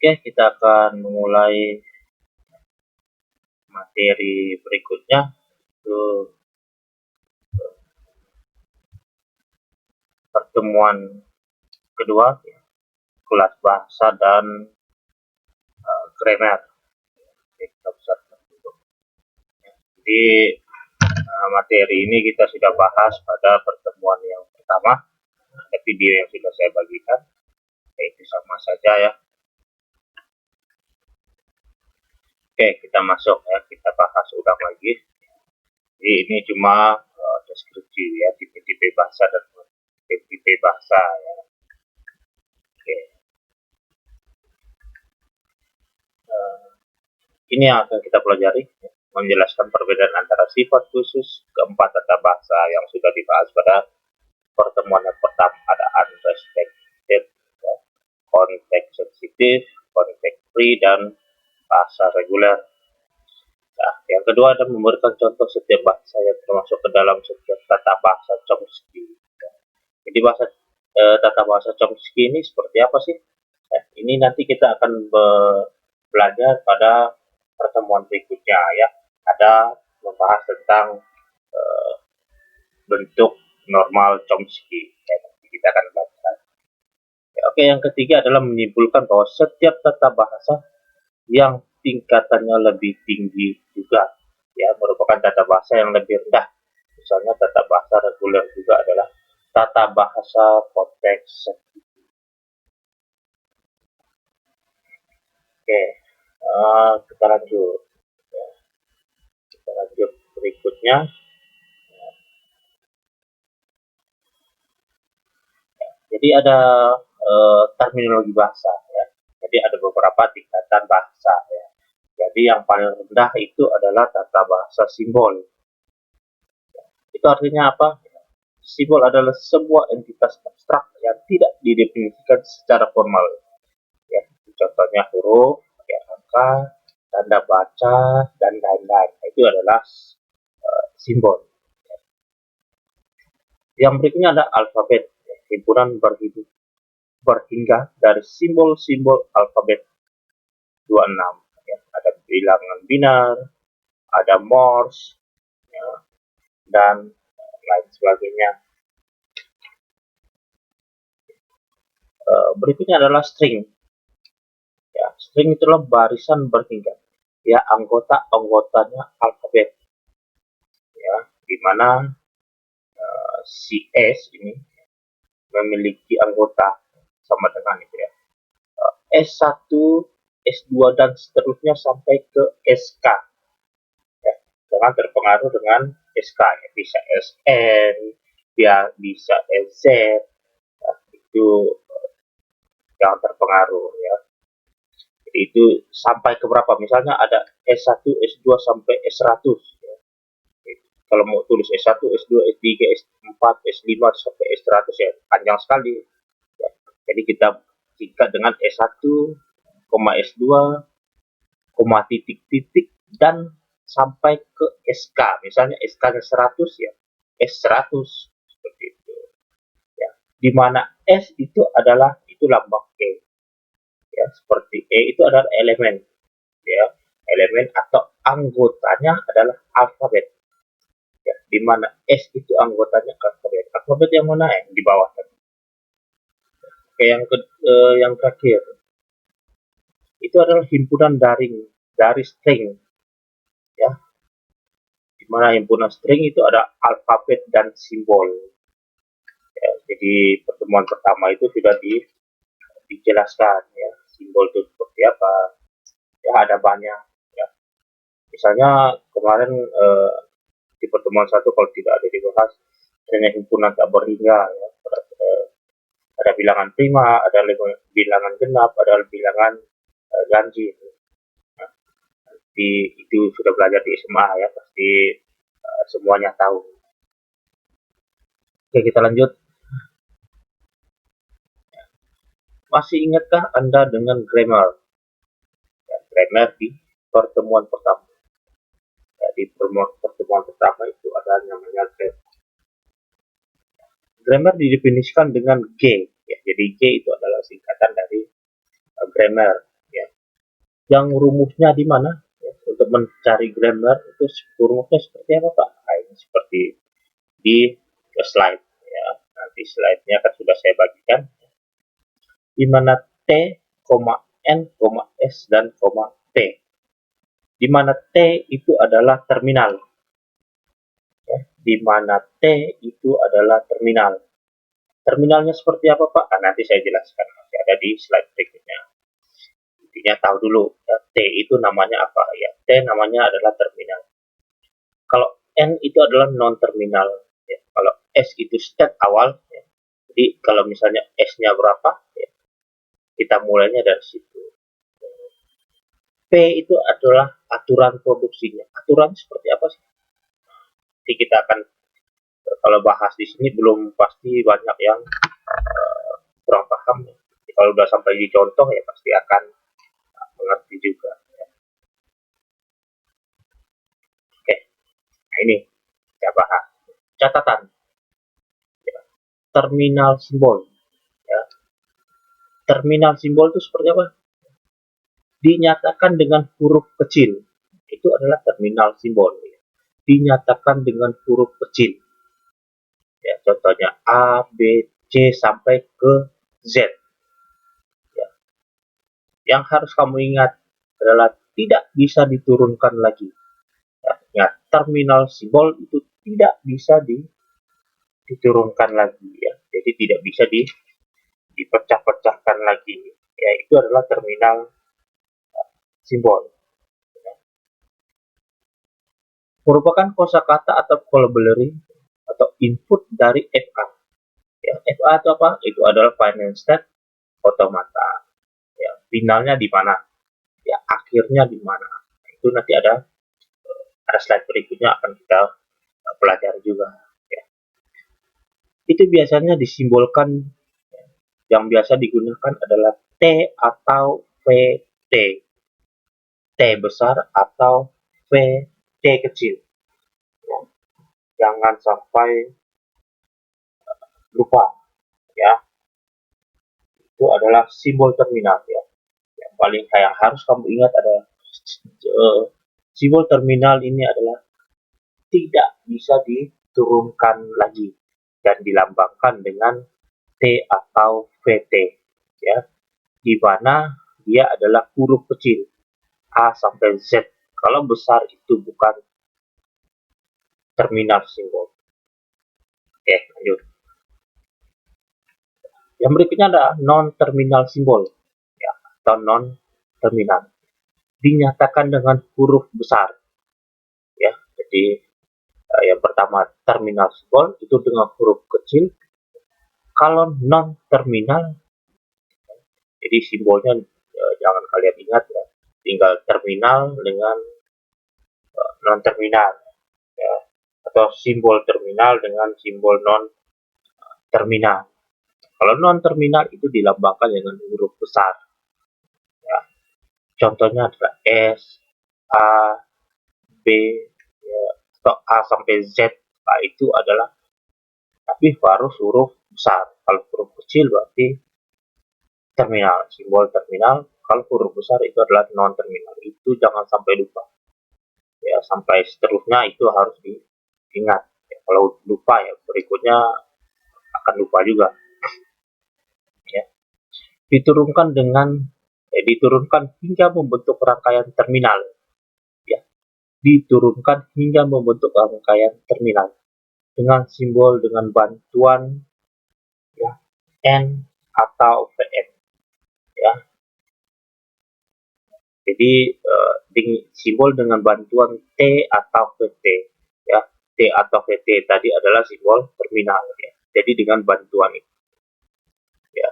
Oke, kita akan memulai materi berikutnya, itu pertemuan kedua, kelas bahasa dan grammar. Jadi materi ini kita sudah bahas pada pertemuan yang pertama, ada video yang sudah saya bagikan, itu sama saja ya. Oke, kita masuk ya, kita bahas ulang lagi. Jadi ini cuma deskripsi ya, tipe-tipe bahasa dan tipe-tipe bahasa ya. Oke. Ini yang akan kita pelajari, menjelaskan perbedaan antara sifat khusus keempat tata bahasa yang sudah dibahas pada pertemuan yang pertama. Ada unrestricted, konteks sensitif, konteks free, dan bahasa reguler. Nah, yang kedua ada memberikan contoh setiap bahasa yang termasuk ke dalam setiap tata bahasa Chomsky. Jadi tata bahasa Chomsky ini seperti apa sih? Ini nanti kita akan belajar pada pertemuan berikutnya ya. Ada membahas tentang bentuk normal Chomsky. Ya, kita akan belajar. Ya, oke, yang ketiga adalah menyimpulkan bahwa setiap tata bahasa yang tingkatannya lebih tinggi juga ya merupakan tata bahasa yang lebih rendah. Misalnya tata bahasa reguler juga adalah tata bahasa konteks. Oke, kita lanjut. Kita lanjut berikutnya. Jadi ada terminologi bahasa ya. Jadi ada beberapa tingkatan bahasa ya. Jadi yang paling rendah itu adalah tata bahasa simbol. Itu artinya apa? Simbol adalah sebuah entitas abstrak yang tidak didefinisikan secara formal. Ya, contohnya huruf, ya, angka, tanda baca, dan lain-lain. Itu adalah simbol. Yang berikutnya ada alfabet, himpunan berhingga dari simbol-simbol alfabet 26. Ya. Ada bilangan binar, ada Morse, ya, dan lain sebagainya. Berikutnya adalah string. Ya, string itulah barisan berhingga. Ya, anggotanya alfabet. Ya, di mana si S ini memiliki anggota sama dengan itu ya. S1, S2 dan seterusnya sampai ke SK. Ya, jangan terpengaruh dengan SK ya. Bisa SN, ya bisa SZ. Ya, itu jangan terpengaruh ya. Jadi itu sampai ke berapa? Misalnya ada S1, S2 sampai S100 ya. Kalau mau tulis S1, S2, S3, S4, S5 sampai S100 ya panjang sekali ya. Jadi kita singkat dengan S1, S2, titik-titik dan sampai ke SK. Misalnya SK-nya 100 ya S100 seperti itu ya. Di mana S itu adalah lambang E ya, seperti E itu adalah elemen ya, elemen atau anggotanya adalah alfabet ya, di mana S itu anggotanya alfabet yang mana yang di bawah tadi. Oke, yang terakhir itu adalah himpunan dari string ya, di mana himpunan string itu ada alfabet dan simbol ya. Jadi pertemuan pertama itu sudah dijelaskan ya, simbol itu seperti apa ya, ada banyak ya. Misalnya kemarin di pertemuan satu kalau tidak ada dibahas adanya himpunan tak berhingga ya. Ada bilangan prima, ada bilangan genap, ada bilangan ganjil. Nah, itu sudah belajar di SMA ya, pasti semuanya tahu. Oke, kita lanjut. Masih ingatkah Anda dengan grammar? Ya, grammar di pertemuan pertama. Ya, di pertemuan pertama itu ada namanya grammar. Grammar didefinisikan dengan G. Ya, jadi G itu adalah singkatan dari grammar. Yang rumusnya di mana? Ya, untuk mencari grammar itu rumusnya seperti apa, Pak? Nah, ini seperti di slide ya. Nanti slide-nya kan sudah saya bagikan. Di mana T, N, S dan T. Di mana T itu adalah terminal. Ya, di mana T itu adalah terminal. Terminalnya seperti apa, Pak? Nah, nanti saya jelaskan, masih ada di slide berikutnya. Intinya tahu dulu ya, T itu namanya apa ya? T namanya adalah terminal. Kalau N itu adalah non terminal ya. Kalau S itu state awal ya. Jadi kalau misalnya S-nya berapa ya, kita mulainya dari situ. P itu adalah aturan produksinya. Aturan seperti apa sih? Jadi kita akan kalau bahas di sini belum pasti banyak yang kurang paham ya. Jadi kalau udah sampai di contoh ya pasti akan mengerti juga. Oke, nah ini kita bahas. Catatan, ya. Terminal simbol. Ya. Terminal simbol itu seperti apa? Dinyatakan dengan huruf kecil. Itu adalah terminal simbol. Ya. Dinyatakan dengan huruf kecil. Ya, contohnya A, B, C sampai ke Z. Ya. Yang harus kamu ingat adalah tidak bisa diturunkan lagi. Ya, terminal simbol itu tidak bisa diturunkan lagi ya. Jadi tidak bisa dipecah-pecahkan lagi. Ya, itu adalah terminal simbol. Merupakan kosakata atau vocabulary atau input dari FA. Ya, FA itu apa? Itu adalah final state automata. Ya, finalnya di mana? Ya, akhirnya di mana? Itu nanti ada slide berikutnya akan kita pelajari juga. Ya. Itu biasanya disimbolkan yang biasa digunakan adalah T atau VT. T besar atau VT kecil. Ya. Jangan sampai lupa ya. Itu adalah simbol terminal ya. Yang paling yang harus kamu ingat adalah simbol terminal ini adalah tidak bisa diturunkan lagi dan dilambangkan dengan T atau VT ya, di mana dia adalah huruf kecil A sampai Z. Kalau besar itu bukan terminal simbol. Oke, lanjut. Yang berikutnya adalah non terminal simbol ya, atau non terminal. Dinyatakan dengan huruf besar ya. Jadi yang pertama terminal simbol itu dengan huruf kecil. Kalau non terminal, jadi simbolnya jangan kalian ingat ya, tinggal terminal dengan non terminal ya, atau simbol terminal dengan simbol non terminal. Kalau non terminal itu dilambangkan dengan huruf besar ya. Contohnya adalah S, A, B ya, atau A sampai Z. Nah, itu adalah tapi harus huruf besar. Kalau huruf kecil berarti terminal, simbol terminal. Kalau huruf besar itu adalah non terminal. Itu jangan sampai lupa ya, sampai seterusnya itu harus diingat ya. Kalau lupa ya berikutnya akan lupa juga ya. Diturunkan hingga membentuk rangkaian terminal ya. Diturunkan hingga membentuk rangkaian terminal dengan simbol dengan bantuan ya N atau VN ya. Jadi simbol dengan bantuan T atau VT ya. T atau VT tadi adalah simbol terminal ya. Jadi dengan bantuan itu ya.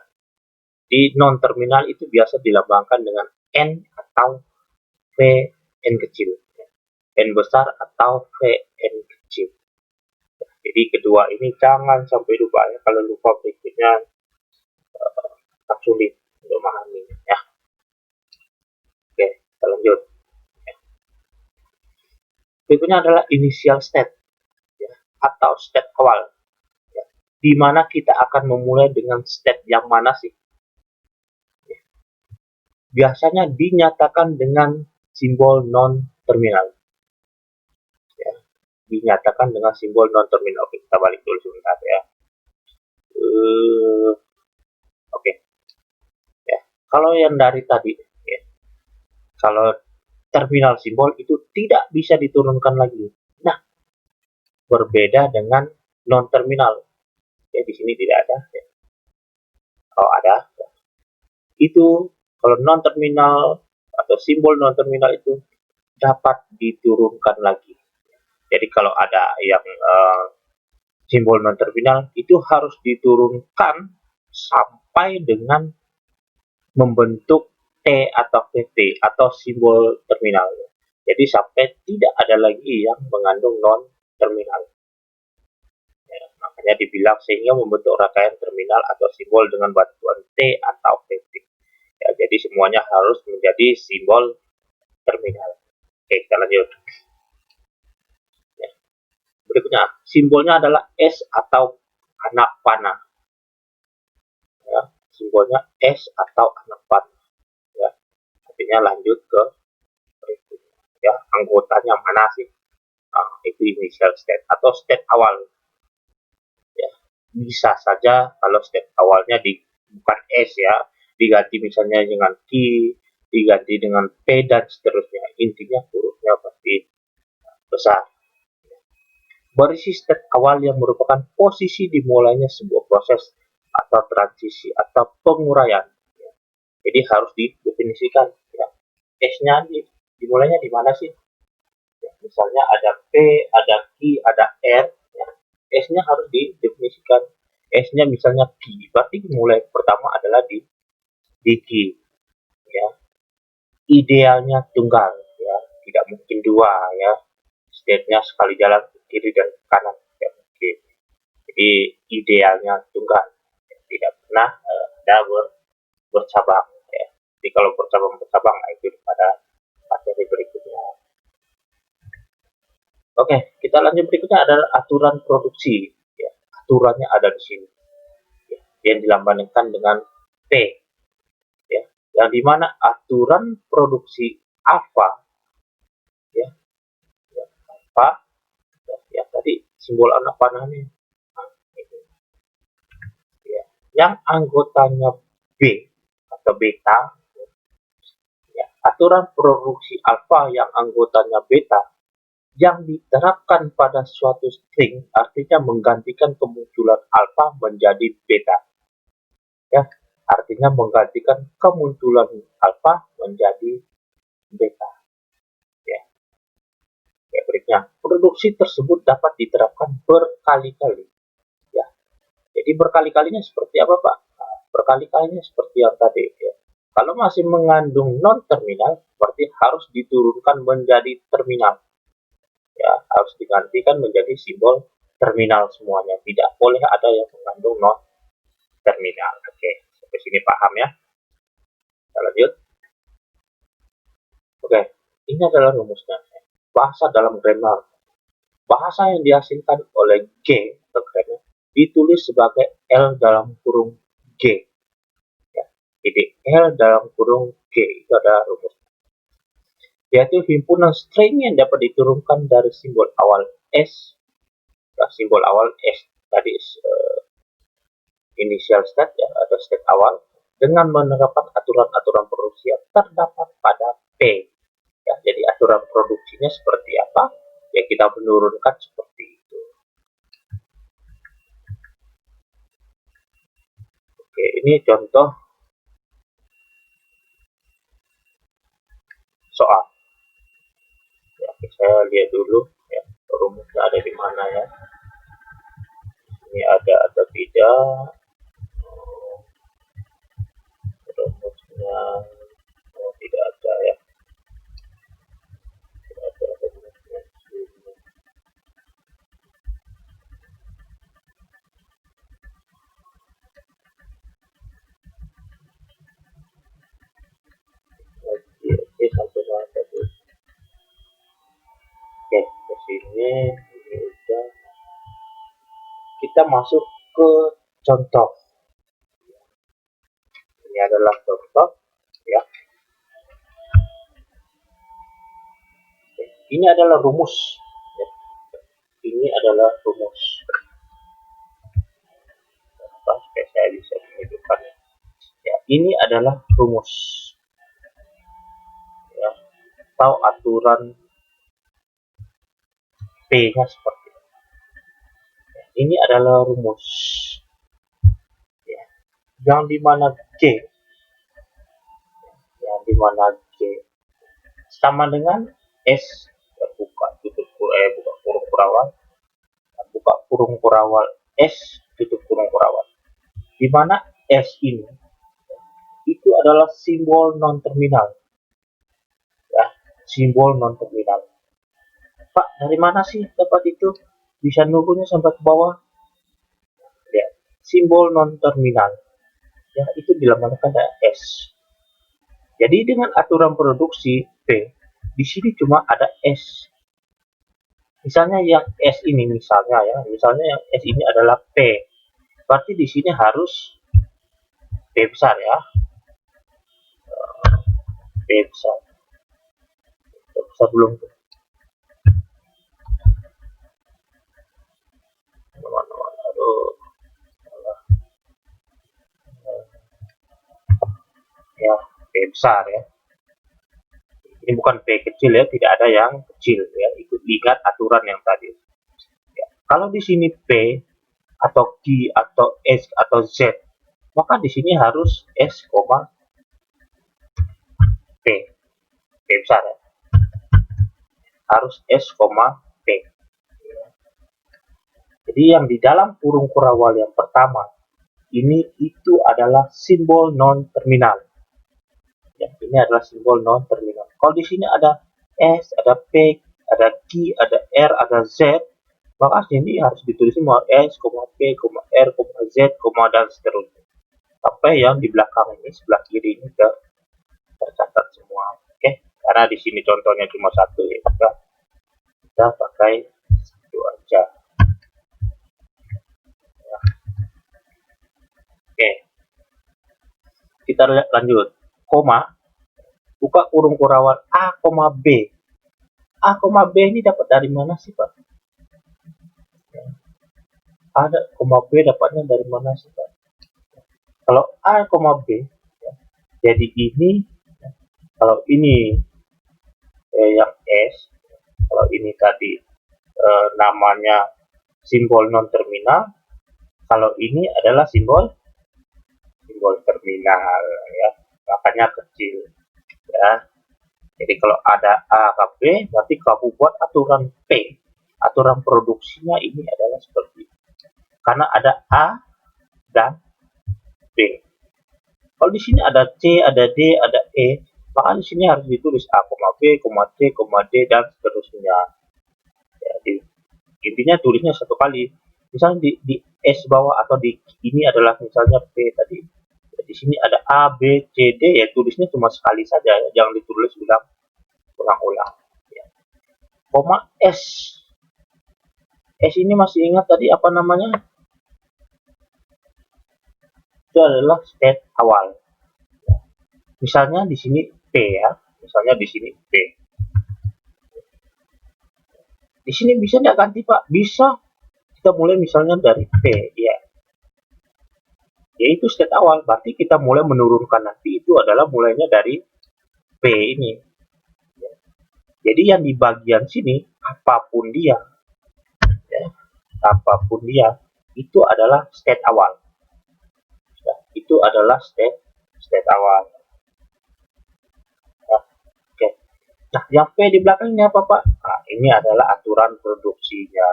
Di non terminal itu biasa dilambangkan dengan N atau VN kecil ya. N besar atau VN kecil. Jadi kedua ini jangan sampai lupa ya. Kalau lupa berikutnya tak sulit untuk memahami ya. Oke, kita lanjut. Berikutnya adalah initial state ya, atau state awal. Ya. Di mana kita akan memulai dengan state yang mana sih? Ya. biasanya dinyatakan dengan simbol non-terminal. Ya, dinyatakan dengan simbol non-terminal. Oke, kita balik dulu sebentar ya. Oke. Ya, kalau yang dari tadi, ya, kalau terminal simbol itu tidak bisa diturunkan lagi. Nah, berbeda dengan non-terminal. Ya, di sini tidak ada. Ya. Kalau ada, ya. Itu kalau non-terminal atau simbol non-terminal itu dapat diturunkan lagi. Jadi kalau ada yang simbol non-terminal itu harus diturunkan sampai dengan membentuk T atau PT atau simbol terminal. Jadi sampai tidak ada lagi yang mengandung non-terminal. Ya, makanya dibilang sehingga membentuk rangkaian terminal atau simbol dengan bantuan T atau PT. Ya, jadi semuanya harus menjadi simbol terminal. Oke, kita lanjut. Ya. Berikutnya, simbolnya adalah S atau anak panah. Ya, simbolnya S atau anak panah. Ya, artinya lanjut ke berikutnya. Ya, anggotanya mana sih? Nah, itu initial state atau state awal. Ya, bisa saja kalau state awalnya bukan S ya, diganti misalnya dengan Q, diganti dengan P dan seterusnya. Intinya hurufnya pasti besar. Berisi state awal yang merupakan posisi dimulainya sebuah proses atau transisi atau penguraian. Ya. Jadi harus didefinisikan. Ya. S-nya dimulainya di mana sih? Ya, misalnya ada P, ada Q, ada R. Ya. S-nya harus didefinisikan. S-nya misalnya Q, berarti mulai pertama adalah di Q. Ya. Idealnya tunggal, ya, tidak mungkin dua, ya. State-nya sekali jalan ke kiri dan ke kanan, tidak mungkin. Jadi idealnya tunggal, ya. Tidak pernah ada bercabang. Ya. Jadi kalau bercabang nah itu pada materi berikutnya. Oke, kita lanjut berikutnya adalah aturan produksi. Ya, aturannya ada di sini. Ya, yang dilambangkan dengan P. Ya, yang dimana aturan produksi alfa, ya, ya alfa, ya tadi simbol anak panah nih. Nah, itu. Ya, yang anggotanya B atau beta, ya, aturan produksi alfa yang anggotanya beta yang diterapkan pada suatu string artinya menggantikan kemunculan alfa menjadi beta. Ya, artinya menggantikan kemunculan alfa menjadi beta. Ya. Ya, berikutnya, produksi tersebut dapat diterapkan berkali-kali. Ya. Jadi berkali-kalinya seperti apa, Pak? Nah, berkali-kalinya seperti yang tadi. Ya. Kalau masih mengandung non-terminal, berarti harus diturunkan menjadi terminal. Ya, harus digantikan menjadi simbol terminal semuanya. Tidak boleh ada yang mengandung non terminal. Oke, sampai sini paham ya. Kita lanjut. Oke, ini adalah rumusnya. Bahasa dalam grammar. Bahasa yang dihasilkan oleh G atau grammar ditulis sebagai L dalam kurung G. Ya, jadi L dalam kurung G itu adalah rumus. Yaitu himpunan string yang dapat diturunkan dari simbol awal S. Ya, simbol awal S tadi initial state ya, atau state awal dengan menerapkan aturan-aturan produksi yang terdapat pada P. Ya, jadi aturan produksinya seperti apa? Ya kita menurunkan seperti itu. Oke, ini contoh soal. Ya, saya lihat dulu ya rumusnya ada di mana ya. Ini ada atau tidak? Rumusnya tidak ada ya. Tidak ada rumusnya. Oke, sampai mana tadi? Oke, ke sini ini udah. Kita masuk ke contoh. Ini adalah contoh ya. Ini adalah rumus. Ya. Ini adalah rumus. Supaya saya bisa menunjukkan. Ya, ini adalah rumus. Ya, atau aturan P-nya seperti ini. Ya, ini adalah rumus. Ya, yang dimana G, sama dengan S, ya, buka kurung kurawal, buka kurung kurawal S, tutup kurung kurawal. Di mana S ini itu adalah simbol non terminal. Ya, simbol non terminal. Pak, dari mana sih dapat itu? Bisa nunggunya sampai ke bawah. Ya, simbol non terminal. Ya, itu dilambangkan ada S. Jadi dengan aturan produksi P, di sini cuma ada S. Misalnya yang S ini, misalnya yang S ini adalah P. Berarti di sini harus P besar ya. P besar. P besar belum tuh. Aduh. Ya, P besar ya. Ini bukan P kecil ya, tidak ada yang kecil ya. Ingat aturan yang tadi. Ya. Kalau di sini P atau Q atau S atau Z, maka di sini harus S, P. P besar ya. Harus S, P. Jadi yang di dalam kurung kurawal yang pertama ini itu adalah simbol non terminal. Ya, ini adalah simbol non terminal. Kalau di sini ada S, ada P, ada Q, ada R, ada Z, maka sini harus ditulis semua S, P, R, Z, dan seterusnya. Sampai yang di belakang ini, sebelah kiri ini tercatat semua. Oke, karena di sini contohnya cuma satu ya, kita pakai satu aja. Ya. Oke, kita lanjut. Koma, buka kurung kurawal A, B. A, B ini dapat dari mana sih Pak? Ada, B dapatnya dari mana sih Pak? Kalau A, B, ya, jadi ini, kalau ini yang S, kalau ini tadi namanya simbol non terminal, kalau ini adalah simbol terminal ya, makanya kecil ya. Jadi kalau ada A ke B, berarti kamu buat aturan P, aturan produksinya ini adalah seperti ini. Karena ada A dan B. Kalau di sini ada C, ada D, ada E, maka di sini harus ditulis A, B, C, D, dan seterusnya. Jadi intinya tulisnya satu kali. Misalnya di S bawah atau di ini adalah misalnya P tadi. Di sini ada A, B, C, D, ya tulisnya cuma sekali saja, ya. Jangan ditulis ulang-ulang. Ya. Koma S. S ini masih ingat tadi apa namanya? Itu adalah state awal. Ya. Misalnya di sini P ya, misalnya di sini P. Di sini bisa nggak ganti Pak? Bisa. Kita mulai misalnya dari P ya. Yaitu state awal, berarti kita mulai menurunkan nanti itu adalah mulainya dari P ini. Jadi yang di bagian sini apapun dia, ya, apapun dia itu adalah state awal. Ya, itu adalah state awal. Ya, oke. Nah, yang P di belakangnya apa Pak? Nah, ini adalah aturan produksinya.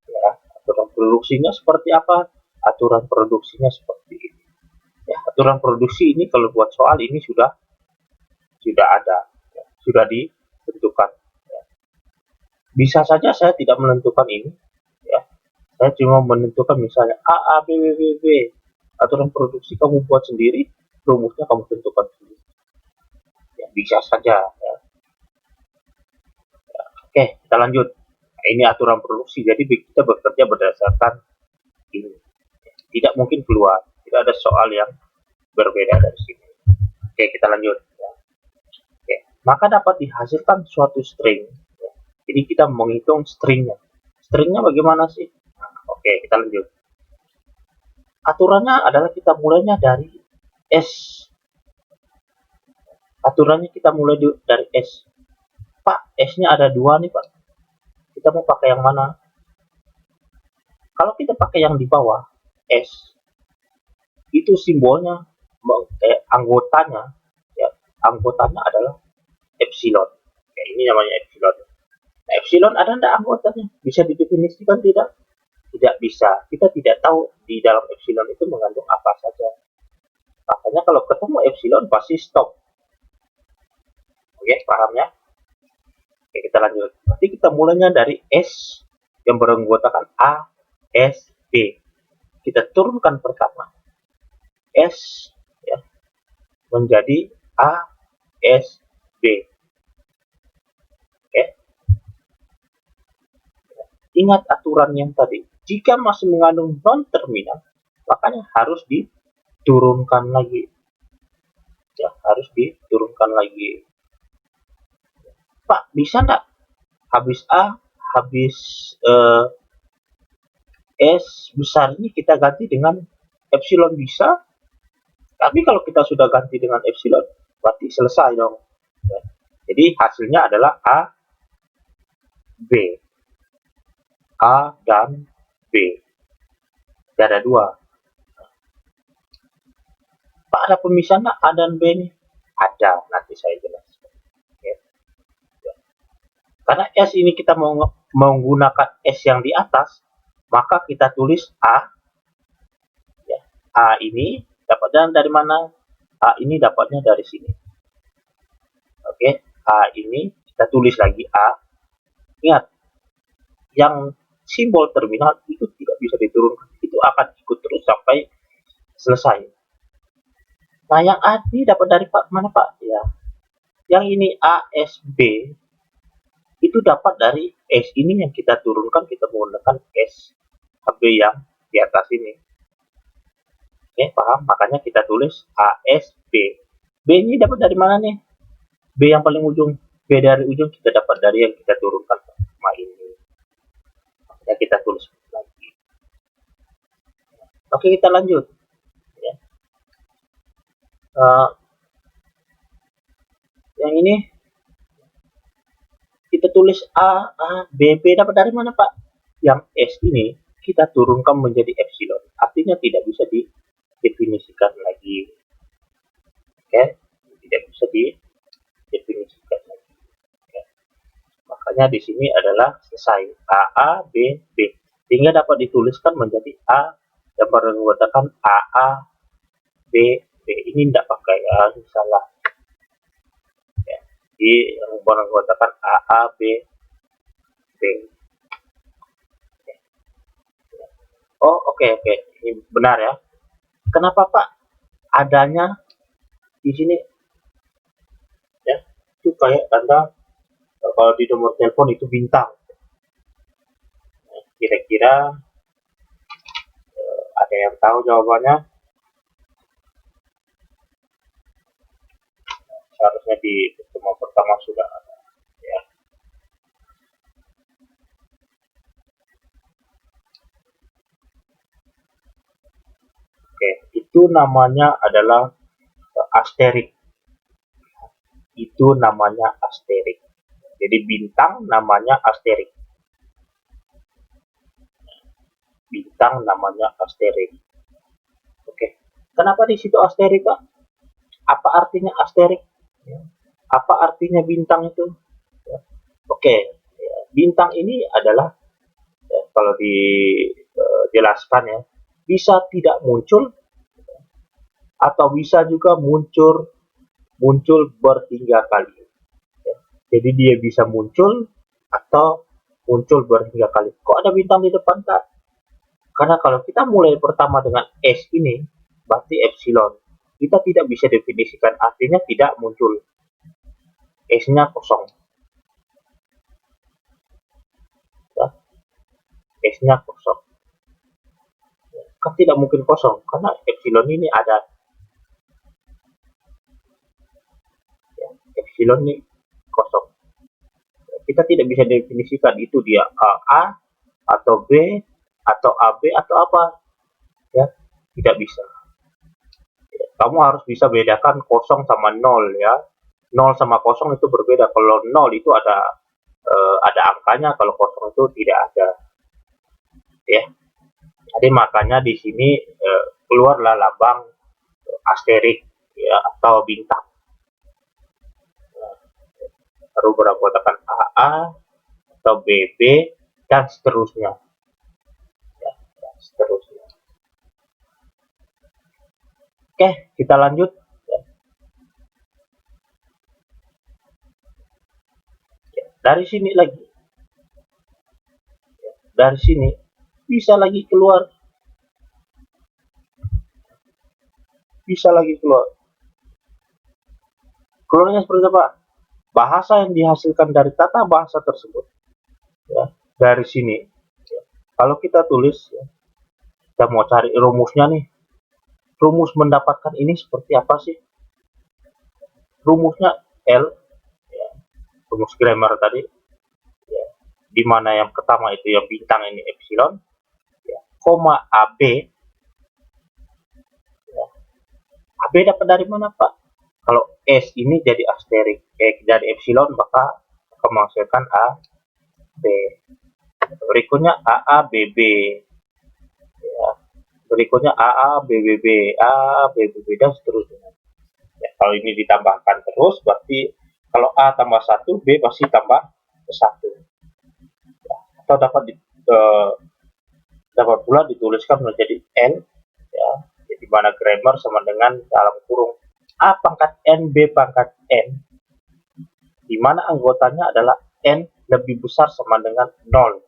Ya, aturan produksinya seperti apa? Aturan produksinya seperti ini. Ya, aturan produksi ini kalau buat soal ini sudah ada, ya, sudah ditentukan. Ya. Bisa saja saya tidak menentukan ini, ya. Saya cuma menentukan misalnya A, B, B, B, B. Aturan produksi kamu buat sendiri, rumusnya kamu tentukan sendiri. Ya, bisa saja. Ya. Ya, oke, kita lanjut. Nah, ini aturan produksi, jadi kita bekerja berdasarkan ini. Tidak mungkin keluar, tidak ada soal yang berbeda dari sini. Oke, kita lanjut. Ya. Oke, maka dapat dihasilkan suatu string. Ya. Ini kita menghitung stringnya. Stringnya bagaimana sih? Nah, oke, kita lanjut. Aturannya adalah kita mulainya dari S. Aturannya kita mulai dari S. Pak, S-nya ada 2 nih, Pak. Kita mau pakai yang mana? Kalau kita pakai yang di bawah, S, itu simbolnya, anggotanya, ya, anggotanya adalah epsilon. Ya, ini namanya epsilon. Nah, epsilon ada enggak anggotanya? Bisa didefinisikan tidak? Tidak bisa. Kita tidak tahu di dalam epsilon itu mengandung apa saja. Makanya kalau ketemu epsilon pasti stop. Oke, paham ya? Oke, kita lanjut. Nanti kita mulainya dari S yang beranggotakan A, S, B. Kita turunkan pertama S ya, menjadi A, S, B. Oke. Ingat aturan yang tadi. Jika masih mengandung non-terminal, makanya harus diturunkan lagi. Ya, harus diturunkan lagi. Pak, bisa enggak habis A, habis S besar ini kita ganti dengan epsilon? Bisa. Tapi kalau kita sudah ganti dengan epsilon, berarti selesai dong. Ya. Jadi hasilnya adalah A, B. A dan B. Tidak ada 2. Pak, ada pemisahan A dan B nih? Ada, nanti saya jelaskan. Ya. Ya. Karena S ini kita mau menggunakan S yang di atas, maka kita tulis A. Ya. A ini dapatnya dari mana? A ini dapatnya dari sini. Oke, A ini kita tulis lagi A. Ingat, yang simbol terminal itu tidak bisa diturunkan. Itu akan ikut terus sampai selesai. Nah, yang A ini dapat dari mana, Pak? Ya, yang ini ASB itu dapat dari S ini yang kita turunkan, kita menggunakan S AB yang di atas ini. Oke, paham? Makanya kita tulis ASB. B ini dapat dari mana nih? B yang paling ujung. B dari ujung kita dapat dari yang kita turunkan sama ini. Makanya kita tulis lagi. Oke, kita lanjut. Ya. Yang ini kita tulis A, B, B dapat dari mana, Pak? Yang S ini kita turunkan menjadi epsilon. Artinya tidak bisa didefinisikan lagi. Oke, tidak bisa didefinisikan lagi. Oke. Makanya di sini adalah selesai. A, B, B. Sehingga dapat dituliskan menjadi A yang beranggotakan A, B, B. Ini tidak pakai salah. Ya. Jadi yang beranggotakan A, B, B. Oh, oke. Ini benar ya. Kenapa, Pak? Adanya di sini ya, itu kayak tanda kalau di nomor telepon itu bintang. Kira-kira ada yang tahu jawabannya? Seharusnya di pertemuan pertama sudah ada ya. Oke, itu namanya adalah asterik. Itu namanya asterik. Jadi bintang namanya asterik. Bintang namanya asterik. Oke. Kenapa di situ asterik, Pak? Apa artinya asterik? Apa artinya bintang itu? Oke. Bintang ini adalah kalau dijelaskan ya, bisa tidak muncul atau bisa juga muncul berhingga kali. Jadi dia bisa muncul atau muncul berhingga kali. Kok ada bintang di depan, Kak? Karena kalau kita mulai pertama dengan S ini, berarti epsilon. Kita tidak bisa definisikan, artinya tidak muncul. S-nya kosong. Ya. S-nya kosong. Kan tidak mungkin kosong, karena epsilon ini ada. Ya, epsilon ini kosong. Kita tidak bisa definisikan itu dia A atau B atau AB atau apa, ya, tidak bisa. Kamu harus bisa bedakan kosong sama nol, ya. Nol sama kosong itu berbeda. Kalau nol itu ada angkanya, kalau kosong itu tidak ada, ya. Jadi makanya di sini keluarlah lambang asterik, ya, atau bintang. Baru beranggotakan AA atau BB dan seterusnya, ya, dan seterusnya. Oke, kita lanjut. Dari sini lagi, dari sini bisa lagi keluar, keluarnya seperti apa? Bahasa yang dihasilkan dari tata bahasa tersebut, ya, dari sini, ya. Kalau kita tulis, ya, kita mau cari rumusnya nih, rumus mendapatkan ini seperti apa sih? Rumusnya L, ya, rumus grammar tadi, ya, di mana yang pertama itu yang bintang ini epsilon, ya, koma AB, ya. AB dapat dari mana, Pak? Kalau S ini jadi asterik, dari epsilon, maka menghasilkan A, B. Berikutnya AA, BB, ya. Berikutnya AA, BBB, A, BBB, dan seterusnya. Ya, kalau ini ditambahkan terus, berarti kalau A tambah 1, B pasti tambah 1. Ya, atau dapat pula dituliskan menjadi N, ya, di mana grammar sama dengan dalam kurung A pangkat N, B pangkat N, di mana anggotanya adalah N lebih besar sama dengan 0.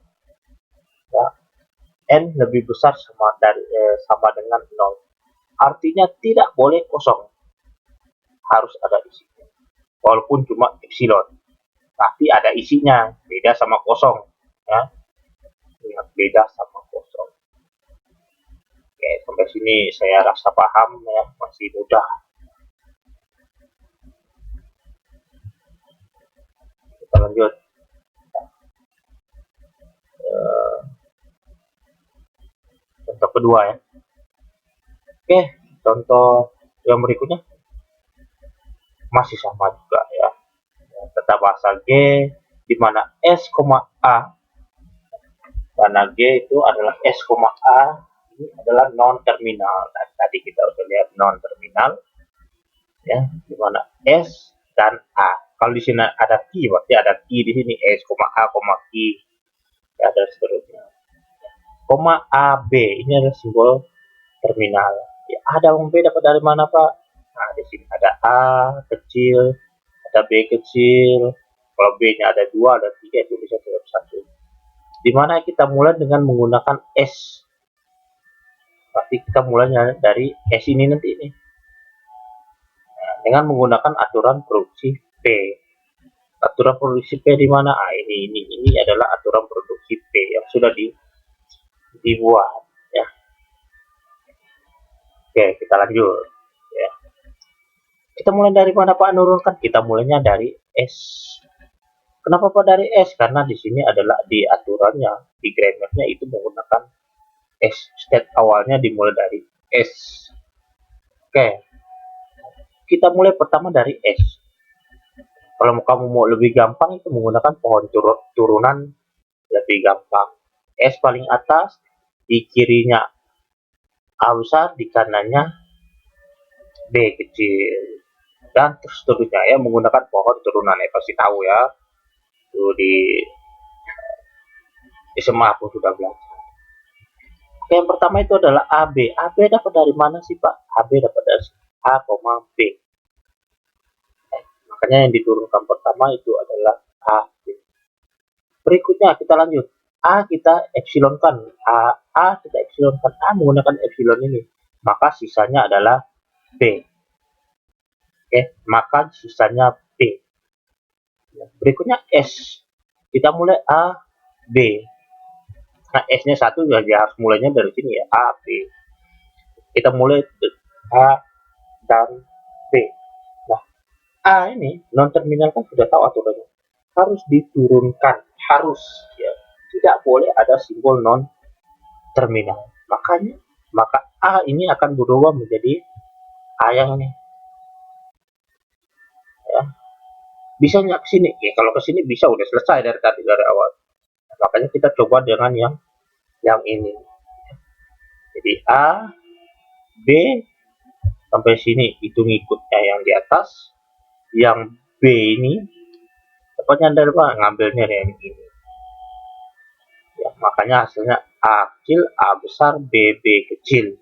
Ya, N lebih besar sama dengan 0. Artinya tidak boleh kosong, harus ada isinya. Walaupun cuma epsilon, tapi ada isinya, beda sama kosong, ya. Ingat, beda sama kosong. Oke, sampai sini saya rasa paham, ya, masih mudah. Kita lanjut. Contoh kedua, ya. Oke, contoh yang berikutnya masih sama juga, ya. Tata bahasa G, di mana S, A, karena G itu adalah S, A, ini adalah non terminal. Nah, tadi kita sudah lihat non terminal, ya, di mana S dan A. Kalau di sini ada Q, berarti ada Q di sini, S, A, Q, ya, dan seterusnya. Koma AB ini adalah simbol terminal. Ya, ada yang B dapat dari mana, Pak? Nah, di sini ada A kecil, ada B kecil. Kalau B-nya ada 2, ada 3, itu bisa tetap 1. Dimana kita mulai dengan menggunakan S. Berarti kita mulainya dari S ini nanti ini. Nah, dengan menggunakan aturan produksi P. Aturan produksi P di mana? Ah, ini adalah aturan produksi P yang sudah dibuat, ya. Oke, kita lanjut, ya. Kita mulai dari mana, Pak, nurunkan? Kita mulainya dari S. Kenapa, Pak, dari S? Karena di sini adalah di aturannya, di grammarnya itu menggunakan S. State awalnya dimulai dari S. Oke, kita mulai pertama dari S. Kalau kamu mau lebih gampang, itu menggunakan pohon turunan lebih gampang. S paling atas, di kirinya A besar, di kanannya B kecil, dan terus seterusnya, ya, menggunakan pohon turunan, ya, pasti tahu, ya. Itu di SMA pun sudah belajar. Oke, yang pertama itu adalah AB. AB dapat dari mana sih, Pak? AB dapat dari A, B. Makanya yang diturunkan pertama itu adalah AB. Berikutnya kita lanjut. A kita epsilonkan, A kita epsilonkan, A menggunakan epsilon ini, maka sisanya adalah B. Oke, maka sisanya B. Berikutnya S, kita mulai A, B. Nah, S-nya 1, ya, harus mulainya dari sini, ya, A, B. Kita mulai A dan B. Nah, A ini non terminal kan sudah tahu aturannya. harus diturunkan, harus ya. Tidak boleh ada simbol non terminal. Maka A ini akan berubah menjadi A yang ini. Ya. Bisanya ke sini. Ya, kalau ke sini bisa udah selesai dari tadi dari awal. Makanya kita coba dengan yang ini. Jadi A, B sampai sini itu ngikutnya yang di atas. Yang B ini tepatnya dari mana? Ngambilnya dari yang ini. Ya, makanya hasilnya A kecil, A besar, B kecil.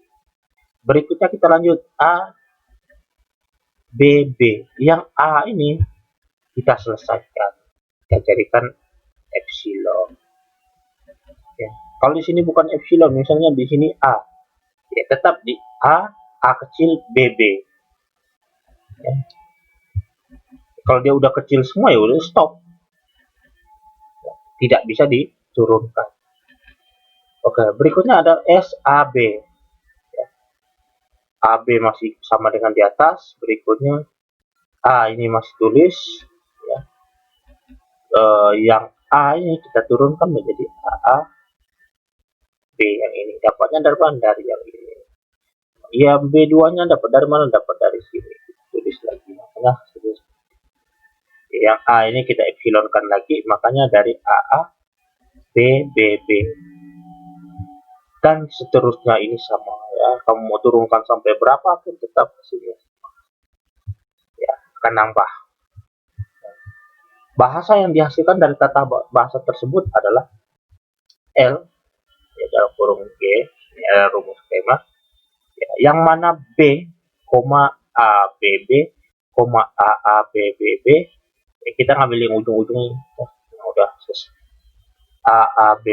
Berikutnya kita lanjut A, B. Yang A ini kita selesaikan. Kita jadikan epsilon. Ya. Kalau di sini bukan epsilon, misalnya di sini A, ya tetap di A kecil, B. Ya. Kalau dia udah kecil semua ya udah stop. Ya. Tidak bisa diturunkan. Oke, berikutnya ada SAB. Ya. AB masih sama dengan di atas. Berikutnya A ini masih tulis. Ya. Yang A ini kita turunkan menjadi AA. B yang ini dapatnya dari mana? Dari yang ini. Yang B2 nya dapat dari mana? Dapat dari sini. Tulis lagi, makanya tulis. Yang A ini kita epsilonkan lagi, makanya dari AA B. Dan seterusnya ini sama ya. Kamu mau turunkan sampai berapa pun tetap hasilnya ya, akan nambah. Bahasa yang dihasilkan dari tata bahasa tersebut adalah L ya, dalam kurung G, ya, rumus skema ya, yang mana B, A B ya, kita ngambil yang ujung-ujung ya, udah selesai. A B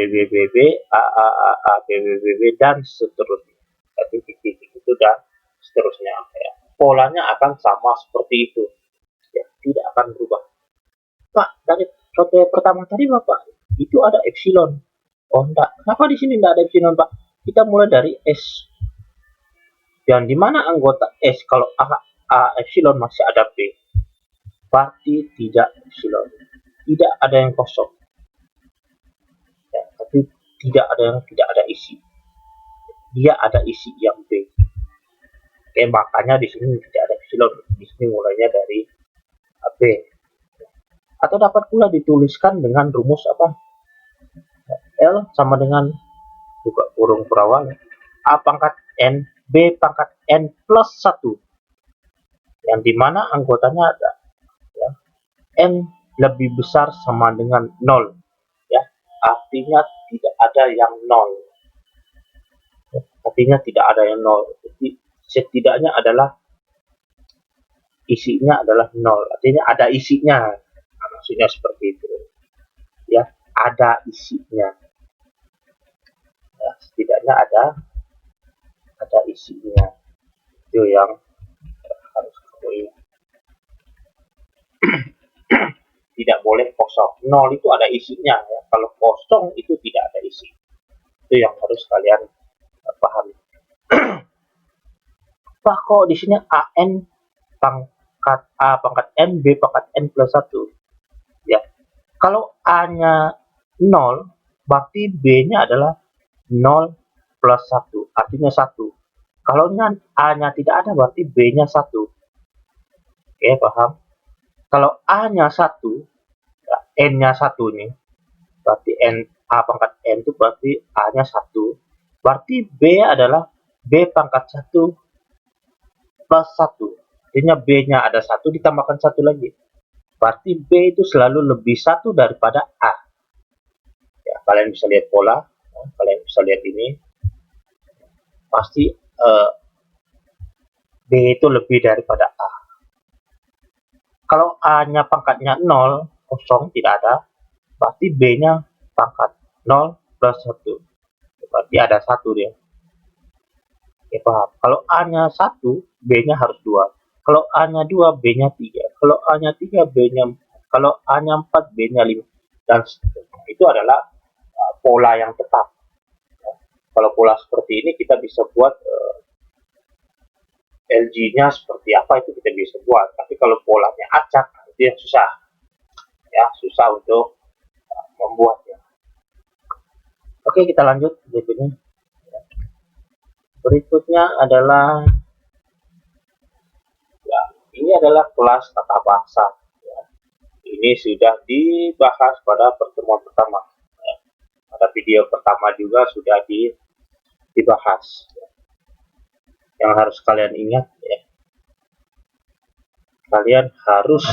dan seterusnya. Jadi titik-titik itu dan seterusnya ya. Polanya akan sama seperti itu ya, tidak akan berubah. Pak, dari contoh pertama tadi Bapak itu ada epsilon. Oh enggak, kenapa di sini enggak ada epsilon Pak? Kita mulai dari S. Dan di mana anggota S kalau A epsilon masih ada B? Berarti tidak epsilon. Tidak ada yang kosong. Ya, tapi tidak ada isi. Dia ada isi yang B. Oke, makanya di sini tidak ada epsilon. Di sini mulainya dari B. Atau dapat pula dituliskan dengan rumus apa? L sama dengan buka kurung perawal A pangkat N B pangkat N plus 1 yang dimana anggotanya ada ya, N lebih besar sama dengan 0 ya, artinya tidak ada yang 0 ya, artinya tidak ada yang 0. Jadi setidaknya adalah isinya adalah 0, artinya ada isinya. Nah, maksudnya seperti itu ya, ada isinya ya, setidaknya ada isinya. Itu yang harus kamu ingat. Tidak boleh kosong. 0 itu ada isinya ya. Kalau kosong itu tidak ada isi. Itu yang harus kalian pahami. Pak, kok di sini AN pangkat A pangkat N B pangkat N plus 1 ya. Kalau A-nya 0 berarti B-nya adalah 0 plus 1, artinya 1. Kalau A-nya tidak ada berarti B-nya 1. Oke, paham? Kalau A-nya 1, ya, N-nya 1 nih. Berarti A pangkat N itu berarti A-nya 1. Berarti B adalah B pangkat 1 plus 1. Artinya B-nya ada 1 ditambahkan 1 lagi. Berarti B itu selalu lebih 1 daripada A. Ya, kalian bisa lihat pola. Kalian bisa lihat ini. Pasti B itu lebih daripada A. Kalau A-nya pangkatnya 0, kosong, tidak ada, berarti B-nya pangkat 0 plus 1. Berarti ada 1 dia. Ya, paham? Kalau A-nya 1, B-nya harus 2. Kalau A-nya 2, B-nya 3. Kalau A-nya 3, B-nya 4. Kalau A-nya 4, B-nya 5. Dan itu adalah pola yang tetap. Ya. Kalau pola seperti ini, kita bisa buat LG-nya seperti apa itu kita bisa buat. Tapi kalau polanya acak, itu yang susah. Ya, susah. susah untuk membuatnya. Oke, kita lanjut berikutnya. Berikutnya adalah ya, ini adalah kelas tata bahasa. Ya. Ini sudah dibahas pada pertemuan pertama. Ya. Pada video pertama juga sudah dibahas. Ya. Yang harus kalian ingat, ya, kalian harus,